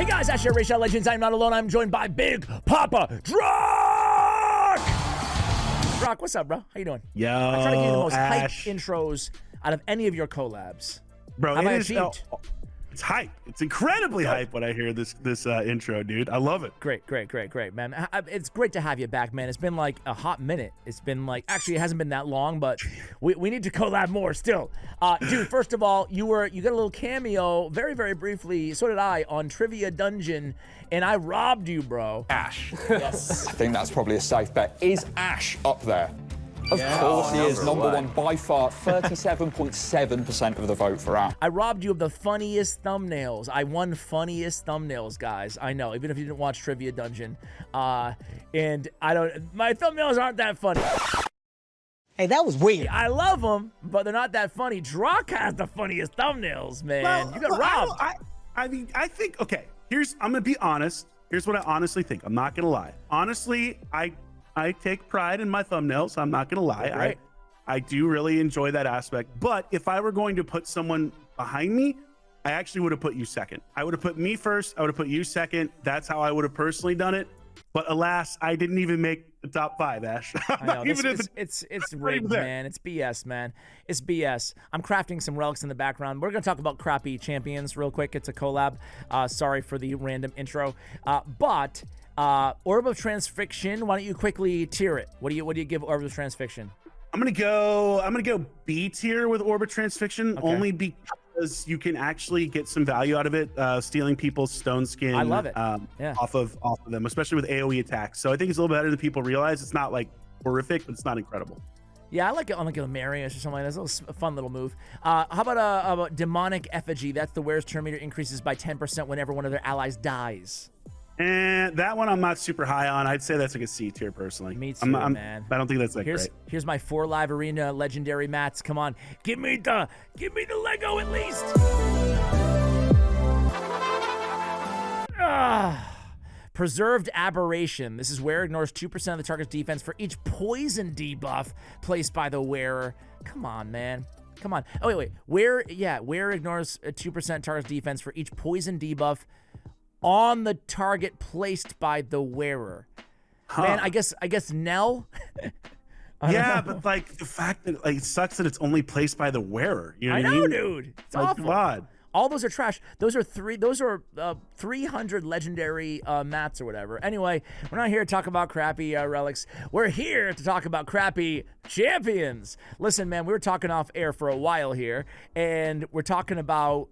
guys, Ash here, Racial Legends. I'm not alone. I'm joined by Big Papa Drock. Drock, what's up, bro? How you doing? Yo, I try to give you the most Ash. hype intros out of any of your collabs. Bro, Have I achieved? It's hype. It's incredibly hype when I hear this intro, dude. I love it. Great, man. It's great to have you back, man. It's been like a hot minute. It's been like, actually, it hasn't been that long, but we need to collab more still. Dude, first of all, you got a little cameo, very, very briefly, so did I, on Trivia Dungeon, and I robbed you, bro. Ash. Yes. I think that's probably a safe bet. Is Ash up there? Of course he is, number one by far, 37.7% of the vote for Ash. I robbed you of the funniest thumbnails. I won funniest thumbnails, guys. I know, even if you didn't watch Trivia Dungeon. And my thumbnails aren't that funny. Hey, that was weird. I love them, but they're not that funny. Drock has the funniest thumbnails, man. You got robbed. I think, okay, I'm gonna be honest. Here's what I honestly think. I'm not gonna lie. Honestly, I take pride in my thumbnails. I'm not gonna lie. Right. I do really enjoy that aspect. But if I were going to put someone behind me, I actually would have put you second. I would have put me first. I would have put you second. That's how I would have personally done it. But alas, I didn't even make the top 5, Ash. I know, it's rigged, man. It's BS, man. It's BS. I'm crafting some relics in the background. We're gonna talk about crappy champions real quick. It's a collab. Sorry for the random intro. But Orb of Transfixion. Why don't you quickly tier it? What do you give Orb of Transfixion? I'm gonna go B tier with Orb of Transfixion, only because you can actually get some value out of it, stealing people's stone skin. I love it. Off of them, especially with AOE attacks. So I think it's a little better than people realize. It's not like horrific, but it's not incredible. Yeah, I like it on like a Marius or something like that. It's a fun little move. How about Demonic Effigy? That's the wearer's turn meter increases by 10% whenever one of their allies dies. And that one I'm not super high on. I'd say that's like a C tier personally. Me too, man. I don't think that's like great. Here's my 4 live arena legendary mats. Come on, give me the Lego at least. Preserved Aberration. This is wearer ignores 2% of the target's defense for each poison debuff placed by the wearer. Come on, man. Come on. Oh wait. Wearer ignores 2% target's defense for each poison debuff on the target placed by the wearer. Man, I guess Nell. Yeah, but like the fact that like it sucks that it's only placed by the wearer. You know I what know, mean? dude. It's like, awful. God. All those are trash. Those are 300 legendary mats or whatever. Anyway, we're not here to talk about crappy relics. We're here to talk about crappy champions. Listen, man, we were talking off air for a while here, and we're talking about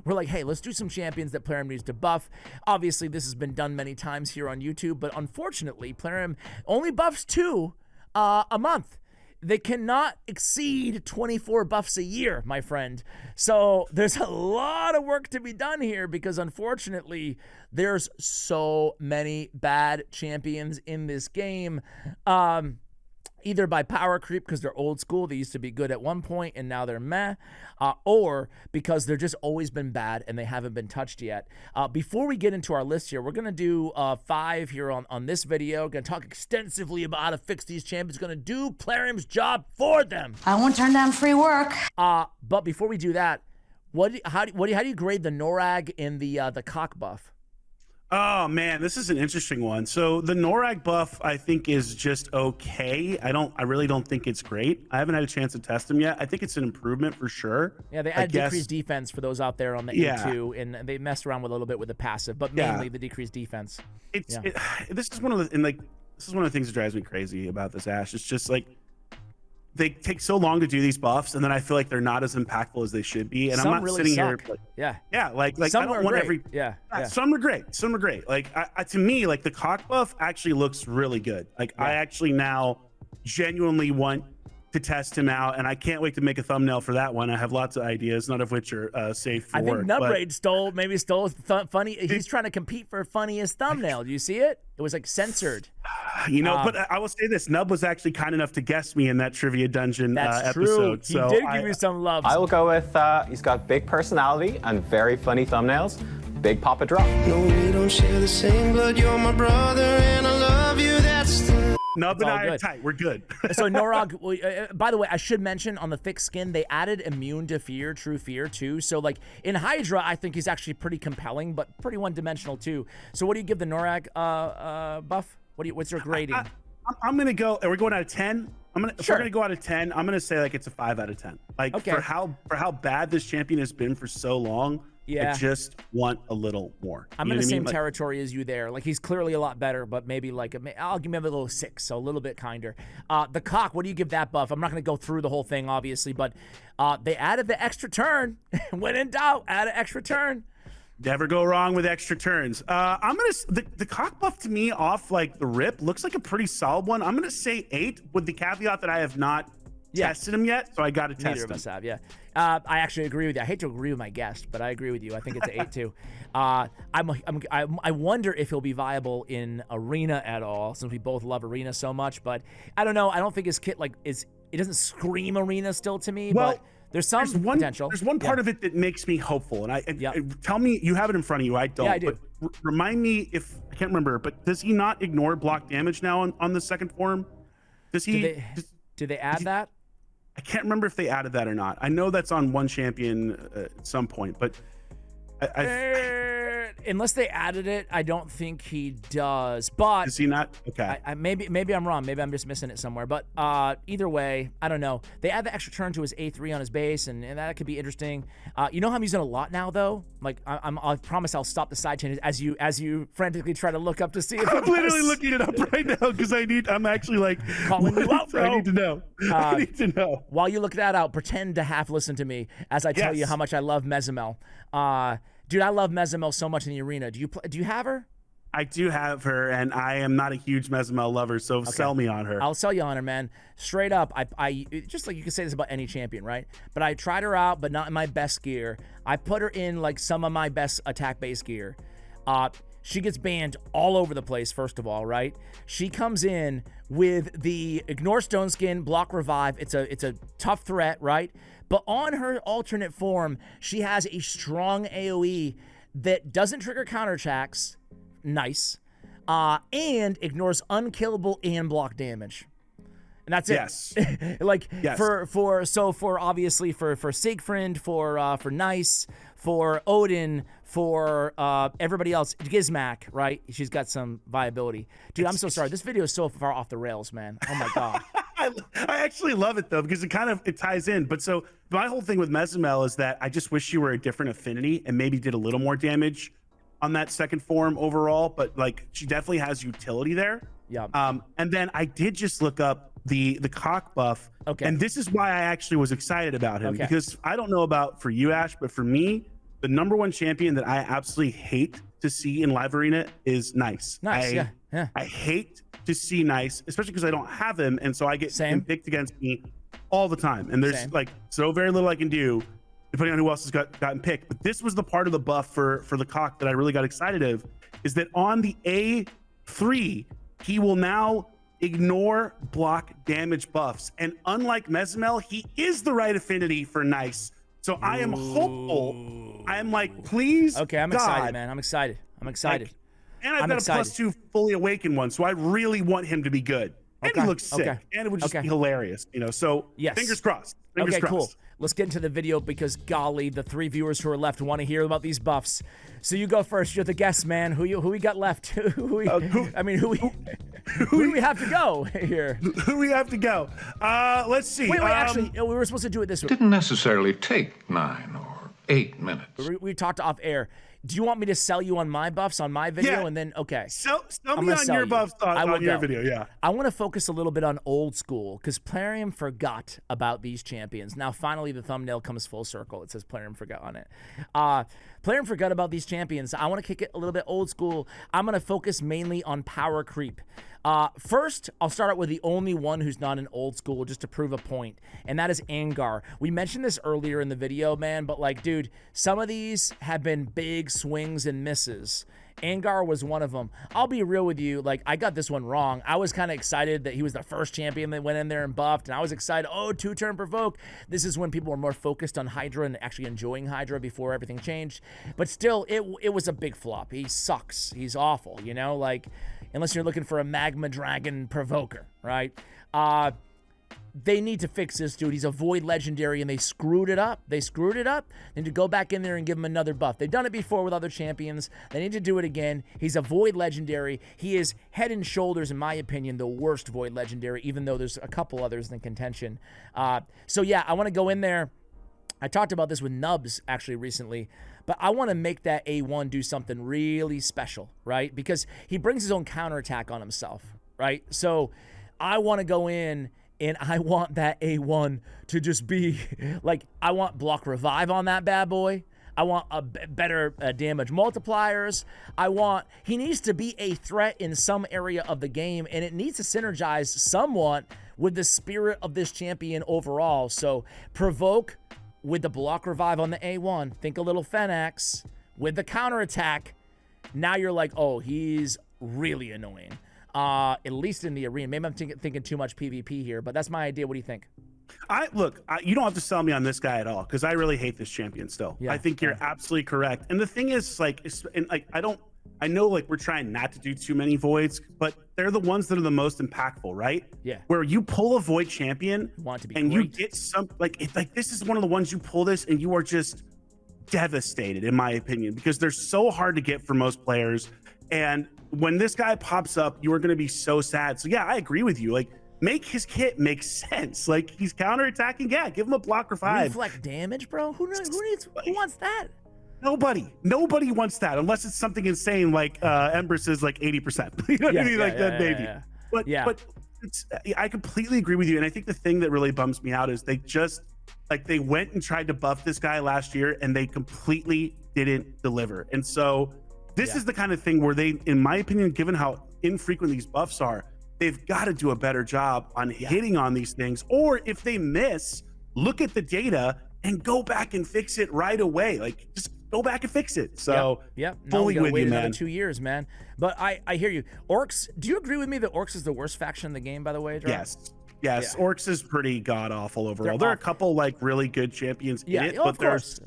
we're like, hey, let's do some champions that Plarium needs to buff. Obviously, this has been done many times here on YouTube, but unfortunately, Plarium only buffs 2 a month. They cannot exceed 24 buffs a year, my friend. So there's a lot of work to be done here because unfortunately, there's so many bad champions in this game. Either by power creep because they're old school, they used to be good at one point and now they're meh, or because they're just always been bad and they haven't been touched yet. Before we get into our list here, we're going to do 5 here on this video. Going to talk extensively about how to fix these champions. Going to do Plarium's job for them. I won't turn down free work. But before we do that, how do you grade the Norog in the cock buff? Oh man, this is an interesting one. So the Norog buff, I think, is just okay. I really don't think it's great. I haven't had a chance to test them yet. I think it's an improvement for sure. Yeah, they add decreased defense for those out there on the A2, and they messed around with a little bit with the passive, but mainly the decreased defense. This is one of the things that drives me crazy about this, Ash. It's just like they take so long to do these buffs, and then I feel like they're not as impactful as they should be. And some I'm not really sitting suck. here like I some don't want great. Some are great. Like to me, like the cock buff actually looks really good. Like I actually now genuinely want to test him out, and I can't wait to make a thumbnail for that one. I have lots of ideas, none of which are safe for work. I think Nubraid stole funny. He's trying to compete for funniest thumbnail. Do you see it? It was like censored. You know, but I will say this: Nub was actually kind enough to guess me in that Trivia Dungeon episode. True. He did give you some love. I will go with he's got big personality and very funny thumbnails. Big Papa Drop. No, we don't share the same blood. You're my brother, and I love you. That's the Nub and all I are good. tight. We're good. So Norog, by the way, I should mention on the thick skin, they added immune to fear, true fear too. So like in Hydra, I think he's actually pretty compelling, but pretty one-dimensional too. So what do you give the Norog buff? What's your grading? I'm gonna go. Are we going out of 10? If Sure. we're gonna go out of 10, I'm gonna say like it's a 5 out of 10. Like Okay. for how bad this champion has been for so long. Yeah. I just want a little more. I'm You in know the what I same mean? Like, territory as you there. Like he's clearly a lot better, but maybe like I'll give him a little 6, so a little bit kinder. The cock, what do you give that buff? I'm not going to go through the whole thing, obviously, but they added the extra turn. When in doubt, add an extra turn. Never go wrong with extra turns. The cock buff to me off like the rip looks like a pretty solid one. I'm gonna say 8 with the caveat that I have not tested him yet, so I got to test Neither of him. us have, yeah. I actually agree with you. I hate to agree with my guest, but I agree with you. I think it's an 8 too. I wonder if he'll be viable in arena at all, since we both love arena so much. But I don't know. I don't think his kit it doesn't scream arena still to me. Well, but there's some potential. There's one part of it that makes me hopeful, and tell me, you have it in front of you. I don't. Yeah, I do. But remind me if I can't remember. But does he not ignore block damage now on the second form? Does he? Did they add that? I can't remember if they added that or not. I know that's on one champion at some point, but unless they added it, I don't think he does. But is he not? Okay. Maybe I'm wrong. Maybe I'm just missing it somewhere. But either way, I don't know. They add the extra turn to his A3 on his base, and that could be interesting. You know how I'm using a lot now, though. Like I promise I'll stop the side chain as you frantically try to look up to see if I'm literally looking it up right now because I'm actually like calling you out, bro. I need to know. I need to know. While you look that out, pretend to half listen to me as I tell you how much I love Mezimel. Dude, I love Mezimel so much in the arena. Do you have her? I do have her, and I am not a huge Mezimel lover, so sell me on her. I'll sell you on her, man. Straight up, I just like you can say this about any champion, right? But I tried her out, but not in my best gear. I put her in like some of my best attack base gear. She gets banned all over the place, first of all, right? She comes in with the Ignore Stone Skin, Block Revive. It's a tough threat, right? But on her alternate form, she has a strong AoE that doesn't trigger counterattacks. Nice. And ignores unkillable and block damage. And that's it. Yes. For obviously for Siegfried, for Nice, for Odin, for everybody else, Gizmak, right? She's got some viability. Dude, I'm so sorry. This video is so far off the rails, man. Oh my god. I actually love it though because it ties in. But so my whole thing with Mezimel is that I just wish she were a different affinity and maybe did a little more damage on that second form overall. But like she definitely has utility there. Yeah. And then I did just look up the cock buff. Okay. And this is why I actually was excited about him because I don't know about for you, Ash, but for me, the number one champion that I absolutely hate to see in live arena is Nice. Yeah. I hate to see Nice, especially because I don't have him, and so I get him picked against me all the time. And there's like so very little I can do depending on who else has gotten picked. But this was the part of the buff for the cock that I really got excited of, is that on the A3, he will now ignore block damage buffs. And unlike Mezimel, he is the right affinity for Nice. So I am hopeful. I am like, please. Okay, I'm excited, man. I'm excited. And I've got a +2 fully awakened one, so I really want him to be good. And he looks sick, and it would just be hilarious, So fingers crossed. Fingers crossed. Cool. Let's get into the video because golly, the 3 viewers who are left want to hear about these buffs. So you go first. You're the guest, man. Who we got left? Who we have to go here? Who we have to go? Let's see. Wait, actually, we were supposed to do it this way. Didn't necessarily take 9 or 8 minutes. We talked off air. Do you want me to sell you on my buffs on my video and then sell me on your buffs on your video? Yeah. I want to focus a little bit on old school because Plarium forgot about these champions. Now finally the thumbnail comes full circle. It says Plarium forgot on it. Plarium forgot about these champions. I want to kick it a little bit old school. I'm going to focus mainly on power creep. First, I'll start out with the only one who's not an old school just to prove a point, and that is Angar. We mentioned this earlier in the video, man, but like, dude, some of these have been big swings and misses. Angar was one of them. I'll be real with you. Like, I got this one wrong. I was kind of excited that he was the first champion that went in there and buffed, and I was excited. Oh, 2-turn provoke. This is when people were more focused on Hydra and actually enjoying Hydra before everything changed. But still, it was a big flop. He sucks. He's awful, you know? Like, unless you're looking for a Magma Dragon provoker, right? They need to fix this dude. He's a void legendary, and they screwed it up. They screwed it up. They need to go back in there and give him another buff. They've done it before with other champions. They need to do it again. He's a void legendary. He is head and shoulders, in my opinion, the worst void legendary, even though there's a couple others in contention. So yeah, I want to go in there. I talked about this with Nubs actually recently, but I want to make that A1 do something really special, right? Because he brings his own counterattack on himself, right? So I want to go in and I want that A1 to just be like, I want block revive on that bad boy. I want a better damage multipliers. He needs to be a threat in some area of the game, and it needs to synergize somewhat with the spirit of this champion overall. So provoke with the block revive on the A1. Think a little Phoenix with the counterattack. Now you're like, oh, he's really annoying. At least in the arena. Maybe I'm thinking too much PvP here, but that's my idea. What do you think? You don't have to sell me on this guy at all, because I really hate this champion still. Yeah, I think you're absolutely correct. And the thing is, I know like we're trying not to do too many voids, but they're the ones that are the most impactful, right? Yeah. Where you pull a void champion and you get some, this is one of the ones you pull this and you are just devastated, in my opinion, because they're so hard to get for most players. And when this guy pops up, you are going to be so sad. So yeah, I agree with you. Like, make his kit make sense. Like, he's counterattacking. Yeah, give him a block revive. Reflect damage, bro. Who wants that? Nobody wants that unless it's something insane like Empress is like 80%. You know what I mean? Like that, maybe. But I completely agree with you. And I think the thing that really bums me out is they went and tried to buff this guy last year and they completely didn't deliver. And so this is the kind of thing where they, in my opinion, given how infrequent these buffs are, they've got to do a better job on hitting on these things. Or if they miss, look at the data and go back and fix it right away. Like, just go back and fix it. So, fully with you, man. Another 2 years, man. But I hear you. Orcs, do you agree with me that Orcs is the worst faction in the game, by the way, Drew? Yes. Orcs is pretty god-awful overall. There are a couple, like, really good champions in it, but of course.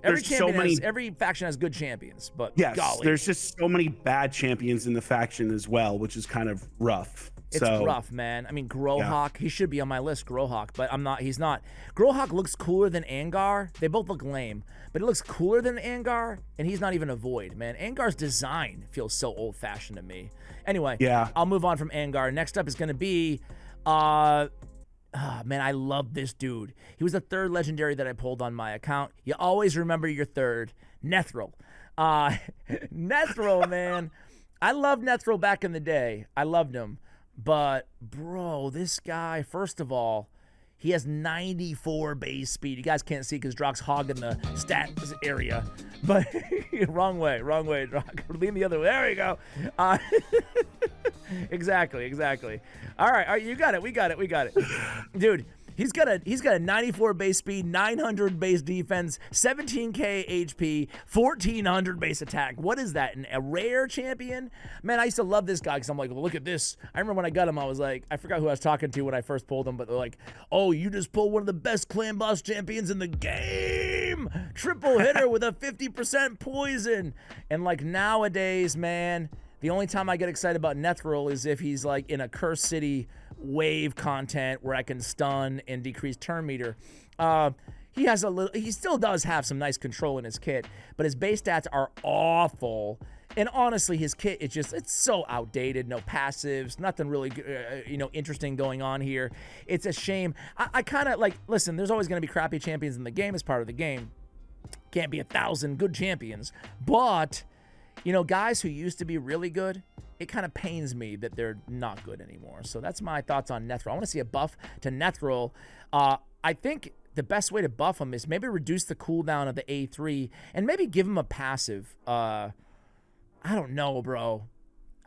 Every faction has good champions, but golly. There's just so many bad champions in the faction as well, which is kind of rough. It's rough, man. I mean, Growhawk, he should be on my list, Growhawk, but he's not. Growhawk looks cooler than Angar. They both look lame, but it looks cooler than Angar, and he's not even a void, man. Angar's design feels so old-fashioned to me. Anyway, I'll move on from Angar. Next up is going to be, man, I love this dude. He was the third legendary that I pulled on my account. You always remember your third, Nethil. Nethil, man. I loved Nethil back in the day. I loved him. But, bro, this guy, first of all, he has 94 base speed. You guys can't see because Drock's hogging the stats area. But, wrong way, Drock. Lean the other way. There we go. Exactly. All right, you got it. We got it. Dude, he's got a 94 base speed, 900 base defense, 17k HP, 1400 base attack. What is that? A rare champion? Man, I used to love this guy because I'm like, well, look at this. I remember when I got him, I was like, I forgot who I was talking to when I first pulled him, but they're like, oh, you just pulled one of the best clan boss champions in the game. Triple hitter with a 50% poison. And like nowadays, man, the only time I get excited about Nethil is if he's like in a Cursed City wave content where I can stun and decrease turn meter. He still does have some nice control in his kit, but his base stats are awful. And honestly, his kit it's so outdated. No passives, nothing really, interesting going on here. It's a shame. I kind of like, listen, there's always going to be crappy champions in the game as part of the game. Can't be 1,000 good champions, but guys who used to be really good, it kind of pains me that they're not good anymore. So that's my thoughts on Nethil. I want to see a buff to Nethil. I think the best way to buff him is maybe reduce the cooldown of the A3 and maybe give him a passive. I don't know, bro.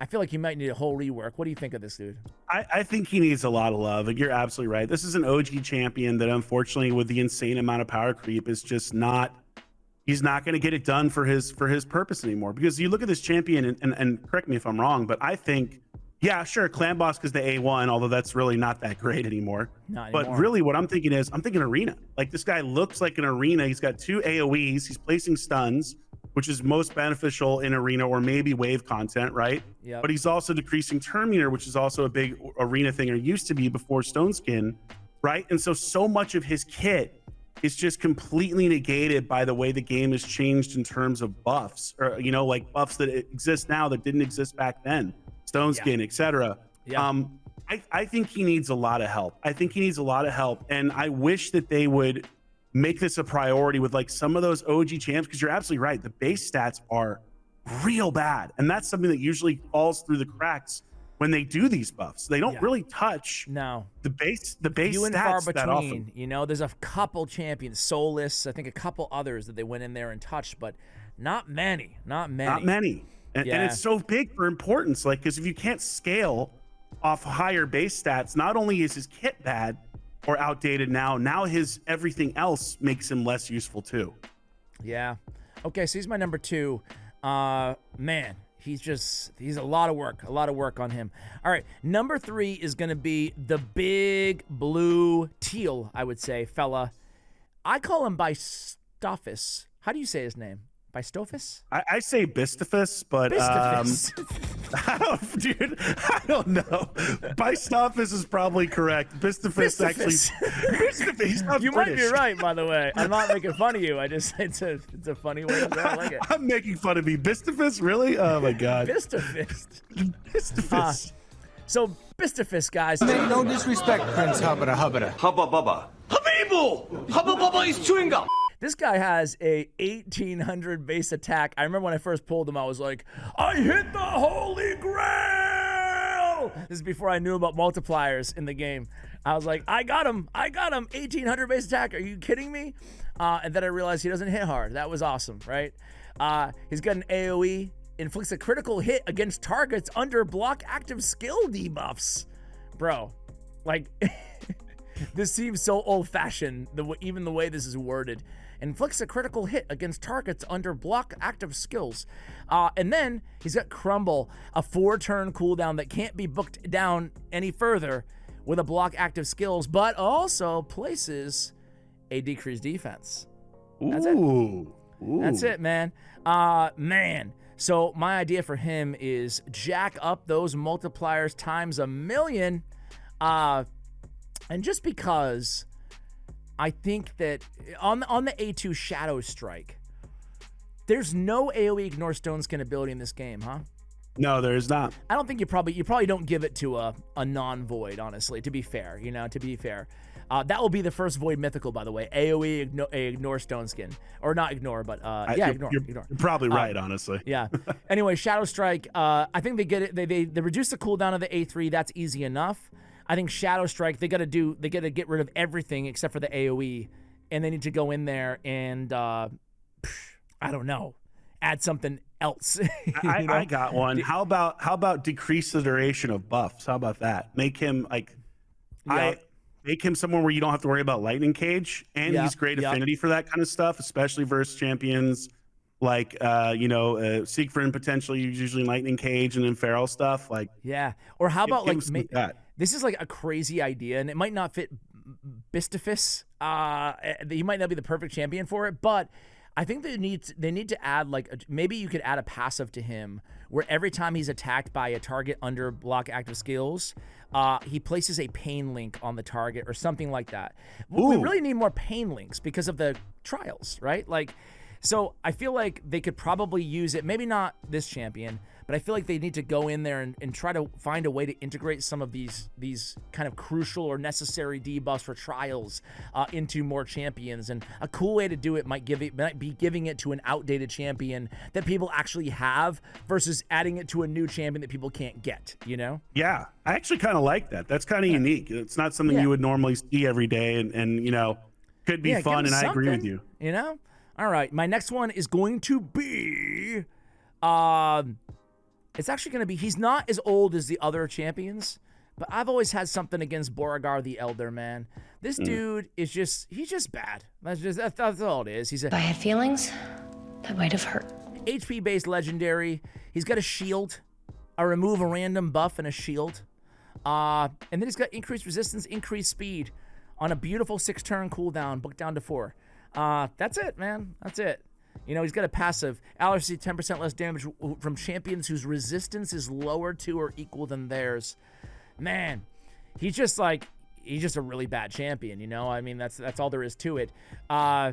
I feel like he might need a whole rework. What do you think of this dude? I think he needs a lot of love, and you're absolutely right. This is an OG champion that, unfortunately, with the insane amount of power creep, is just not he's not going to get it done for his purpose anymore. Because you look at this champion, and correct me if I'm wrong, but I think, yeah, sure, Clan Boss is the A1, although that's really not that great anymore. But really what I'm thinking Arena. Like, this guy looks like an Arena. He's got 2 AoEs. He's placing stuns, which is most beneficial in Arena or maybe wave content, right? Yeah. But he's also decreasing Turn Meter, which is also a big Arena thing, or used to be before Stone Skin, right? And so much of his kit is just completely negated by the way the game has changed in terms of buffs, or like buffs that exist now that didn't exist back then, Stone Skin, etc. I think he needs a lot of help. And I wish that they would make this a priority with like some of those OG champs, because you're absolutely right, the base stats are real bad, and that's something that usually falls through the cracks when they do these buffs. They don't really touch the base few and far stats that often. between. There's a couple champions, Solus, I think a couple others that they went in there and touched, but not many. And it's so big for importance, like, because if you can't scale off higher base stats, not only is his kit bad or outdated now his everything else makes him less useful too. Yeah. Okay, so he's my number 2. Man, he's a lot of work on him. All right, number 3 is going to be the big blue teal, I would say, fella. I call him Bistophus. How do you say his name? Bistophus? I say Bistophus, but Bistophus. I don't know. Bistophus is probably correct. Bistophus actually. Bistophus. You might be right, by the way. I'm not making fun of you. It's a funny way to say it. I like it. I'm making fun of me. Bistophus, really? Oh my god. Bistophus. So Bistophus, guys. No disrespect, Prince Hubba Hubba. Hubba Bubba. Habibu! Hubba Bubba is chewing gum. This guy has a 1800 base attack. I remember when I first pulled him, I was like, I hit the holy grail! This is before I knew about multipliers in the game. I was like, I got him, 1800 base attack. Are you kidding me? And then I realized he doesn't hit hard. That was awesome, right? He's got an AoE, inflicts a critical hit against targets under block active skill debuffs. Bro, like, this seems so old-fashioned, even the way this is worded. Inflicts a critical hit against targets under block active skills. And then he's got Crumble, a 4-turn cooldown that can't be booked down any further with a block active skills, but also places a decreased defense. That's it. That's it, man. So my idea for him is jack up those multipliers times 1,000,000. And just because I think that on the A2 Shadow Strike, there's no AoE ignore stone skin ability in this game, huh? No, there is not. I don't think you probably don't give it to a non-void, honestly, to be fair, that will be the first void mythical, by the way. AoE ignore stone skin, or not ignore, but ignore. You're probably right, honestly. Yeah. Anyway, Shadow Strike, I think they get it. They reduce the cooldown of the A3. That's easy enough. I think Shadow Strike, they got to get rid of everything except for the AoE, and they need to go in there and I don't know, add something else. I got one. How about decrease the duration of buffs? How about that? Make him make him somewhere where you don't have to worry about Lightning Cage, and he's great affinity for that kind of stuff, especially versus champions like Siegfried potentially usually Lightning Cage, and then Feral stuff like or how about like that. This is like a crazy idea, and it might not fit Bistophus. He might not be the perfect champion for it, but I think they need to add maybe you could add a passive to him where every time he's attacked by a target under block active skills, he places a pain link on the target or something like that. We really need more pain links because of the trials, right? So I feel like they could probably use it, maybe not this champion, but I feel like they need to go in there and try to find a way to integrate some of these kind of crucial or necessary debuffs for trials into more champions. And a cool way to do it might be giving it to an outdated champion that people actually have versus adding it to a new champion that people can't get, Yeah, I actually kind of like that. That's kind of unique. It's not something you would normally see every day, and could be fun, and I agree with you. All right, my next one is going to be it's actually going to be, he's not as old as the other champions, but I've always had something against Borgar the Elder, man. This dude is he's just bad. That's all it is. If I had feelings, that might have hurt. HP-based legendary. He's got a shield, a remove a random buff and a shield. And then he's got increased resistance, increased speed on a beautiful 6-turn cooldown, book down to 4. That's it, man. That's it. You know, he's got a passive. Allies receive 10% less damage from champions whose resistance is lower to or equal than theirs. Man, he's just a really bad champion, you know? I mean, that's all there is to it. How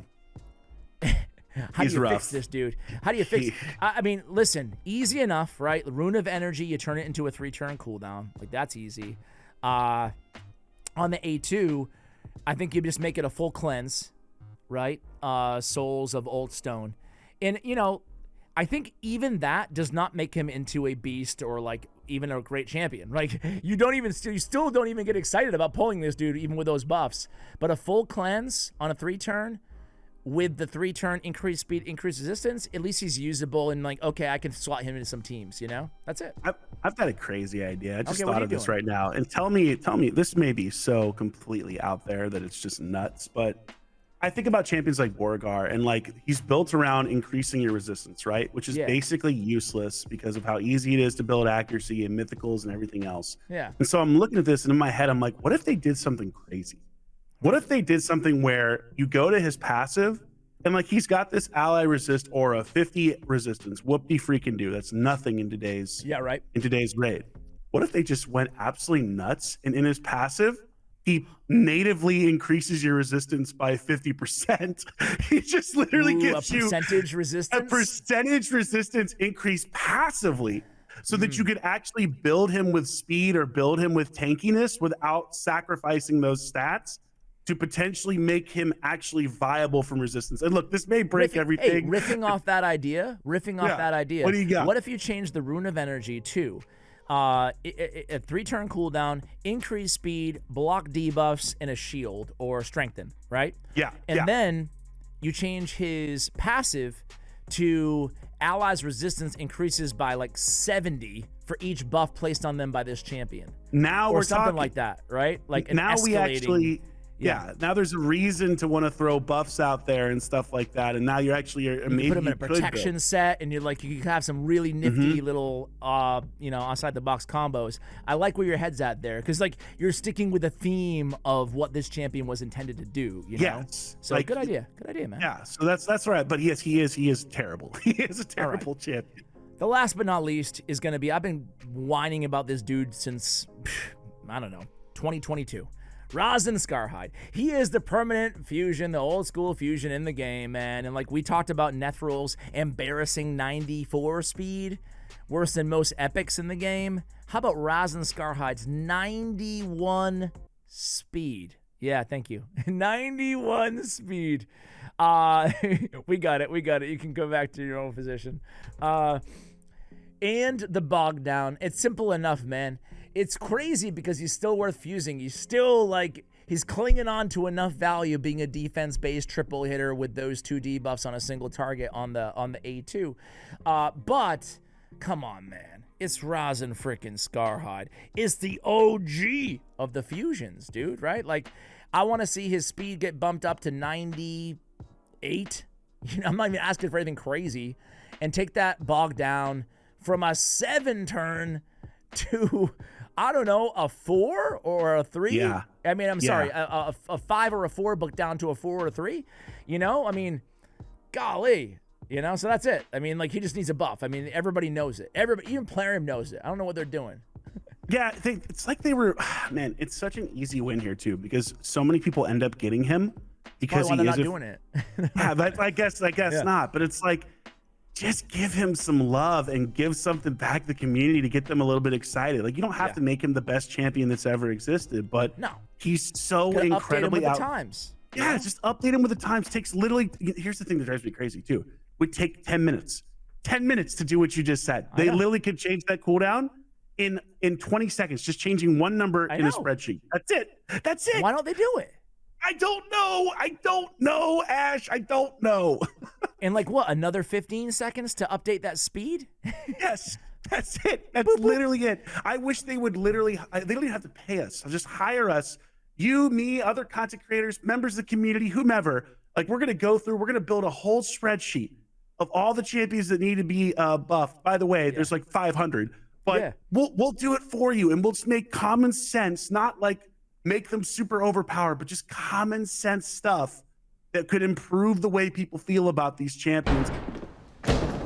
do you fix this, dude? How do you fix I mean, listen, easy enough, right? Rune of Energy, you turn it into a 3-turn cooldown. Like, that's easy. On the A2, I think you just make it a full cleanse, right? Souls of Old Stone. And, you know, I think even that does not make him into a beast or, like, even a great champion. Like, you still don't even get excited about pulling this dude, even with those buffs. But a full cleanse on a 3-turn with the 3-turn increased speed, increased resistance, at least he's usable and, like, okay, I can slot him into some teams, you know? That's it. I've got a crazy idea. I just thought of this right now. And tell me, this may be so completely out there that it's just nuts, but I think about champions like Borgar, and like he's built around increasing your resistance, right? Which is basically useless because of how easy it is to build accuracy and mythicals and everything else. Yeah. And so I'm looking at this and in my head, I'm like, what if they did something crazy? What if they did something where you go to his passive and like he's got this ally resist aura, 50 resistance, whoop-de freaking do. That's nothing in today's raid. What if they just went absolutely nuts and in his passive, he natively increases your resistance by 50%. He just literally gives you a percentage resistance increase passively so that you could actually build him with speed or build him with tankiness without sacrificing those stats to potentially make him actually viable from resistance. And look, this may break everything. Hey, riffing off that idea. What do you got? What if you change the Rune of Energy to a 3-turn cooldown, increase speed, block debuffs, and a shield or strengthen, right? Yeah. And then you change his passive to allies' resistance increases by like 70 for each buff placed on them by this champion. Now or something like that, right? Like now we actually. Yeah, now there's a reason to want to throw buffs out there and stuff like that, and now you're actually maybe put them in a protection set, and you're like you have some really nifty little outside the box combos. I like where your head's at there because like you're sticking with the theme of what this champion was intended to do. You know? Yes. So like, good idea, man. Yeah. So that's right. But yes, he is terrible. He is a terrible champion. The last but not least is going to be I've been whining about this dude since I don't know 2022. Razin Scarhide. He is the permanent fusion, the old school fusion in the game, man. And like we talked about Nethril's embarrassing 94 speed, worse than most epics in the game. How about Razin Scarhide's 91 speed? Yeah, thank you. 91 speed. We got it. You can go back to your own position. And the bog down. It's simple enough, man. It's crazy because he's still worth fusing. He's still like, he's clinging on to enough value being a defense-based triple hitter with those 2 debuffs on a single target on the A2. But come on, man. It's Razin freaking Scarhide. It's the OG of the fusions, dude, right? Like, I want to see his speed get bumped up to 98. You know, I'm not even asking for anything crazy. And take that bog down from a 7-turn to, I don't know, a 4 or a 3? Yeah. I mean, I'm sorry, a 5 or a 4 book down to a 4 or a 3? You know, I mean, golly. You know, so that's it. I mean, like, he just needs a buff. I mean, everybody knows it. Everybody, even Plarium knows it. I don't know what they're doing. Yeah, it's like they were, man, it's such an easy win here, too, because so many people end up getting him because he is not doing it. Yeah, but I guess not. But it's like, just give him some love and give something back to the community to get them a little bit excited. Like, you don't have to make him the best champion that's ever existed, but he's so incredibly update him with the times. Yeah, just update him with the times. Takes literally, here's the thing that drives me crazy too. Would take 10 minutes. 10 minutes to do what you just said. They literally could change that cooldown in 20 seconds, just changing one number in a spreadsheet. That's it. Why don't they do it? I don't know, Ash. I don't know. And like what, another 15 seconds to update that speed? Yes. That's it. That's literally it. I wish they would literally, they don't even have to pay us. Just hire us. You, me, other content creators, members of the community, whomever. Like, we're going to go through, we're going to build a whole spreadsheet of all the champions that need to be buffed. By the way, there's like 500. But we'll do it for you, and we'll just make common sense, not like make them super overpowered, but just common sense stuff that could improve the way people feel about these champions.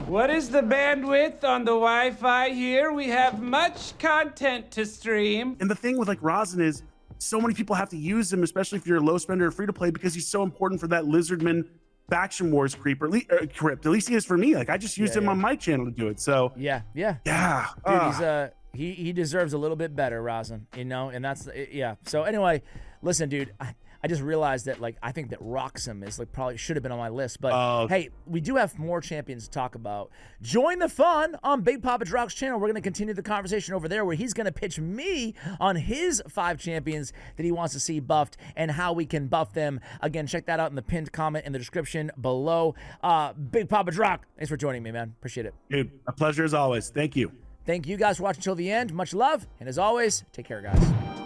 What is the bandwidth on the Wi-Fi here? We have much content to stream. And the thing with like Razin is so many people have to use him, especially if you're a low spender or free to play, because he's so important for that Lizardman Faction Wars creeper crypt. At least he is for me. Like, I just used him on my channel to do it. So yeah. Dude, he deserves a little bit better, Razin, you know, and that's So anyway, listen, dude, I just realized that, like, I think that Roxham is, like, probably should have been on my list. But, hey, we do have more champions to talk about. Join the fun on Big Papa Drock's channel. We're going to continue the conversation over there where he's going to pitch me on his 5 champions that he wants to see buffed and how we can buff them. Again, check that out in the pinned comment in the description below. Big Papa Drock, thanks for joining me, man. Appreciate it. Dude, a pleasure as always. Thank you. Thank you guys for watching until the end. Much love. And as always, take care, guys.